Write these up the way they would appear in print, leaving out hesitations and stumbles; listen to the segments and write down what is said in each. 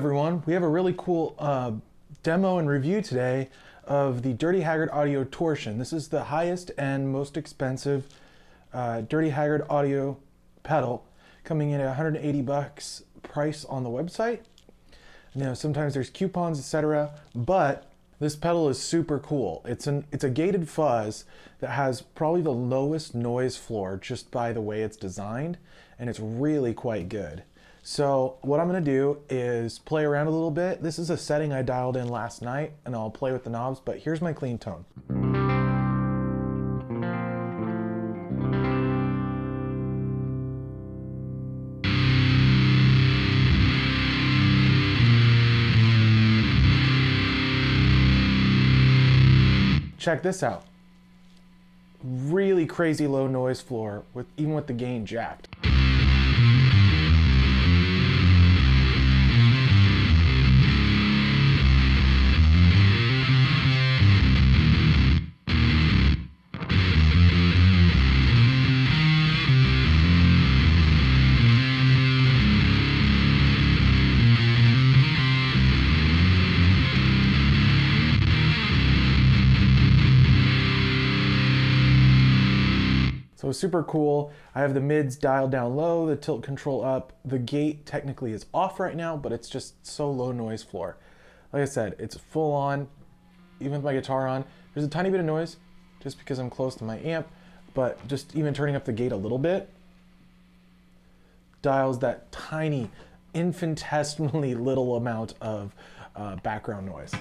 everyone. We have a really cool demo and review today of the Dirty Haggard Audio Torsion. This is the highest and most expensive Dirty Haggard audio pedal, coming in at 180 bucks price on the website. You know, sometimes there's coupons, etc., but this pedal is super cool. It's a gated fuzz that has probably the lowest noise floor just by the way it's designed, and it's really quite good. So what I'm gonna do is play around a little bit. This is a setting I dialed in last night, and I'll play with the knobs, but here's my clean tone. Check this out. Really crazy low noise floor, even with the gain jacked. So super cool. I have the mids dialed down low, the tilt control up. The gate technically is off right now, but it's just so low noise floor. Like I said, it's full on, even with my guitar on. There's a tiny bit of noise just because I'm close to my amp, but just even turning up the gate a little bit dials that tiny, infinitesimally little amount of background noise.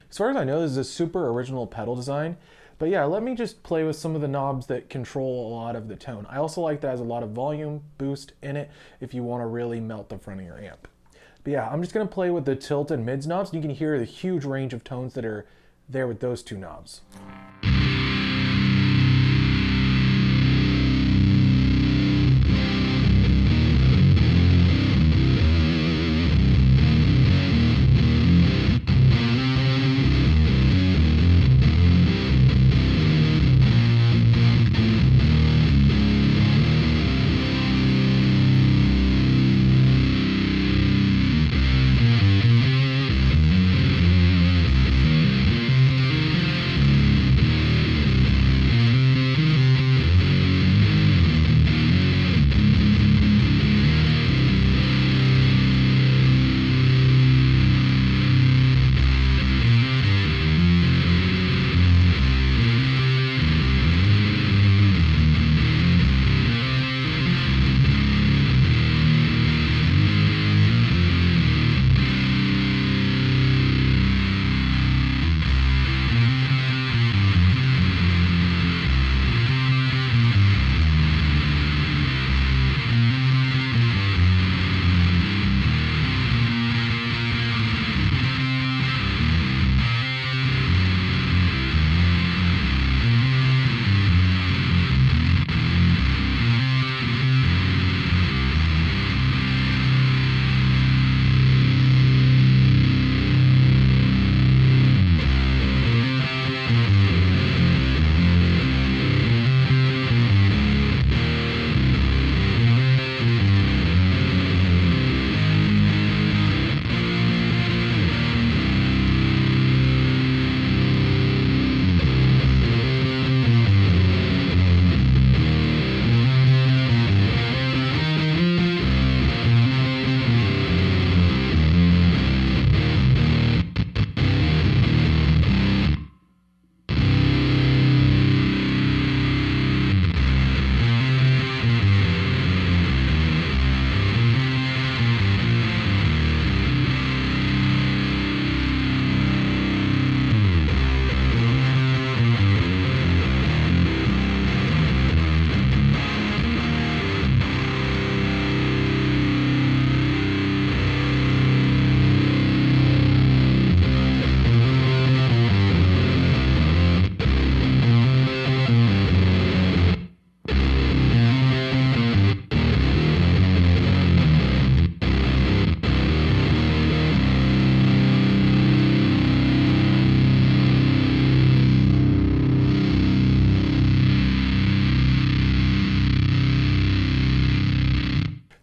As far as I know, this is a super original pedal design, but yeah, let me just play with some of the knobs that control a lot of the tone. I also like that it has a lot of volume boost in it if you want to really melt the front of your amp. But yeah, I'm just going to play with the tilt and mids knobs, and you can hear the huge range of tones that are there with those two knobs.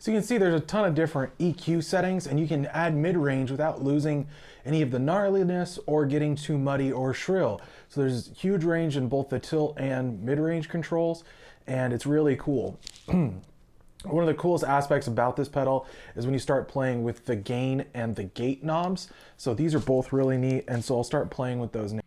So you can see there's a ton of different EQ settings, and you can add mid-range without losing any of the gnarliness or getting too muddy or shrill. So there's huge range in both the tilt and mid-range controls, and it's really cool. One of the coolest aspects about this pedal is when you start playing with the gain and the gate knobs. So these are both really neat, and so I'll start playing with those now.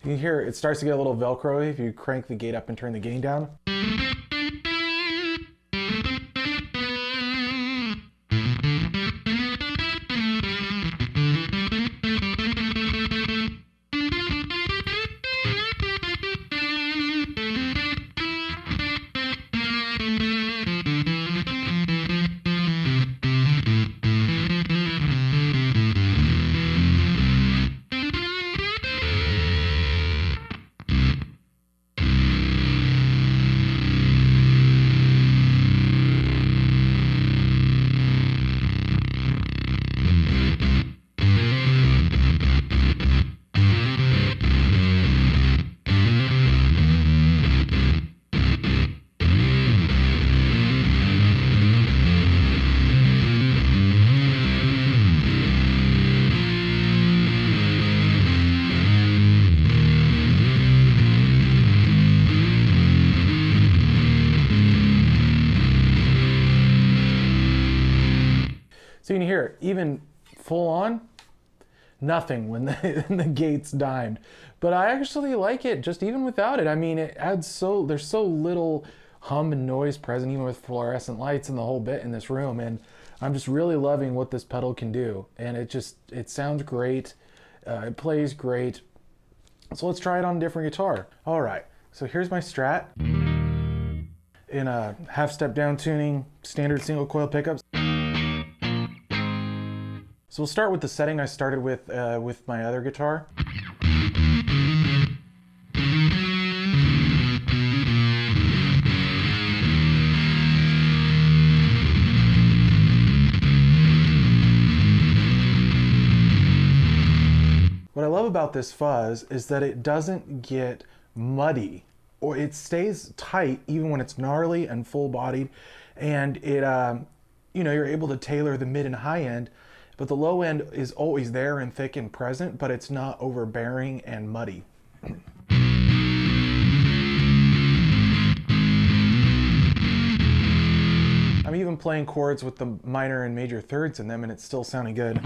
You can hear it starts to get a little Velcro if you crank the gate up and turn the gain down. So you can hear, even full on, nothing when the gate's dimed. But I actually like it just even without it. I mean, it adds there's so little hum and noise present, even with fluorescent lights and the whole bit in this room. And I'm just really loving what this pedal can do. And it sounds great. It plays great. So let's try it on a different guitar. All right, so here's my Strat in a half step down tuning, standard single coil pickups. So we'll start with the setting I started with my other guitar. What I love about this fuzz is that it doesn't get muddy, or it stays tight even when it's gnarly and full-bodied, and it you're able to tailor the mid and high end. But the low end is always there and thick and present, but it's not overbearing and muddy. I'm even playing chords with the minor and major thirds in them, and it's still sounding good.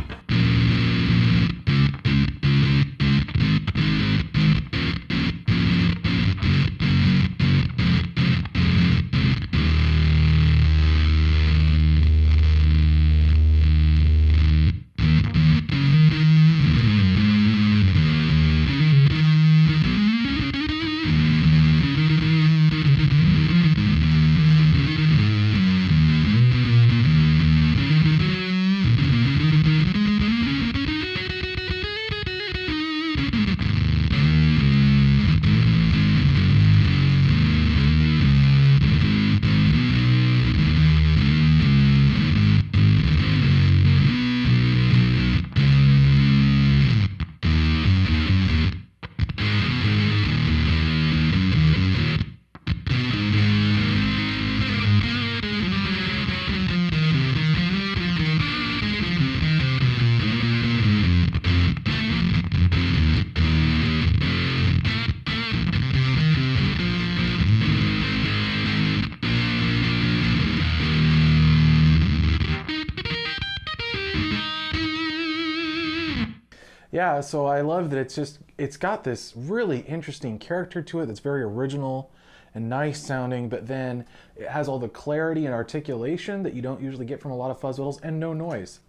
Yeah, so I love that it's got this really interesting character to it that's very original and nice sounding, but then it has all the clarity and articulation that you don't usually get from a lot of fuzz pedals, and no noise.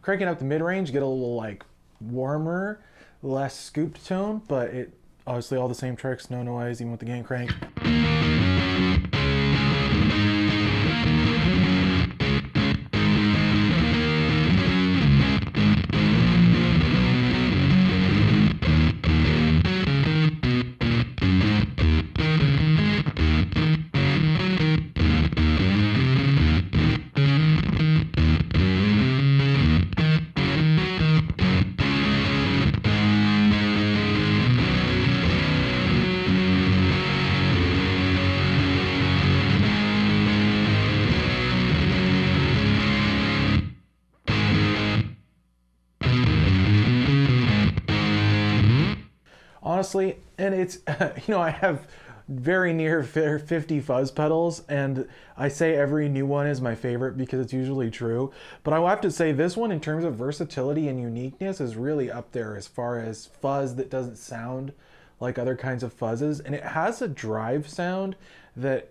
Cranking up the mid-range, get a little like warmer, less scooped tone, but it obviously all the same tricks, no noise, even with the gain crank. Honestly, and it's, you know, I have very near 50 fuzz pedals, and I say every new one is my favorite because it's usually true, but I will have to say this one in terms of versatility and uniqueness is really up there as far as fuzz that doesn't sound like other kinds of fuzzes, and it has a drive sound that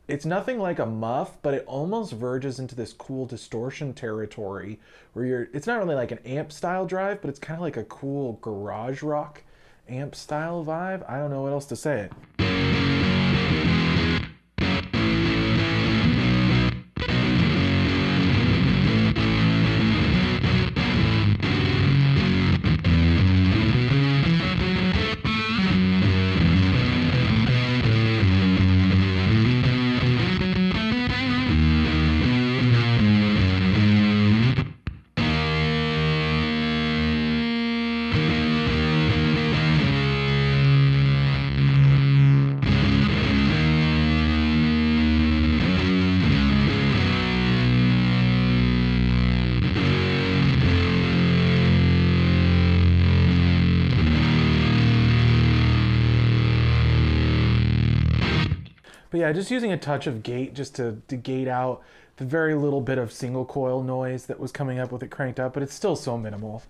it's nothing like a muff, but it almost verges into this cool distortion territory where it's not really like an amp style drive, but it's kind of like a cool garage rock amp style vibe. I don't know what else to say it. But yeah, just using a touch of gate just to gate out the very little bit of single coil noise that was coming up with it cranked up, but it's still so minimal.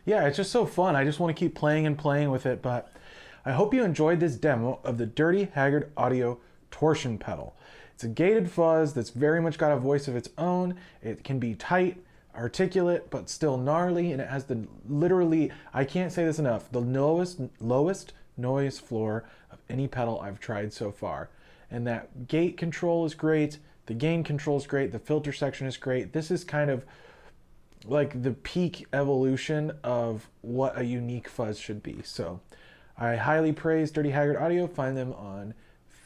Yeah, it's just so fun. I just want to keep playing and playing with it, but I hope you enjoyed this demo of the Dirty Haggard Audio Torsion pedal. It's a gated fuzz that's very much got a voice of its own. It can be tight, articulate, but still gnarly, and it has the literally, I can't say this enough, the lowest noise floor of any pedal I've tried so far. And that gate control is great, the gain control is great, the filter section is great. This is kind of like the peak evolution of what a unique fuzz should be. So I highly praise Dirty Haggard Audio. Find them on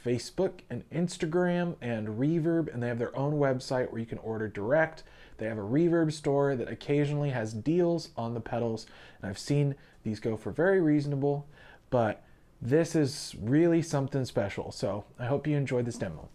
Facebook and Instagram and Reverb, and they have their own website where you can order direct. They have a Reverb store that occasionally has deals on the pedals, and I've seen these go for very reasonable, but This is really something special. So I hope you enjoyed this demo.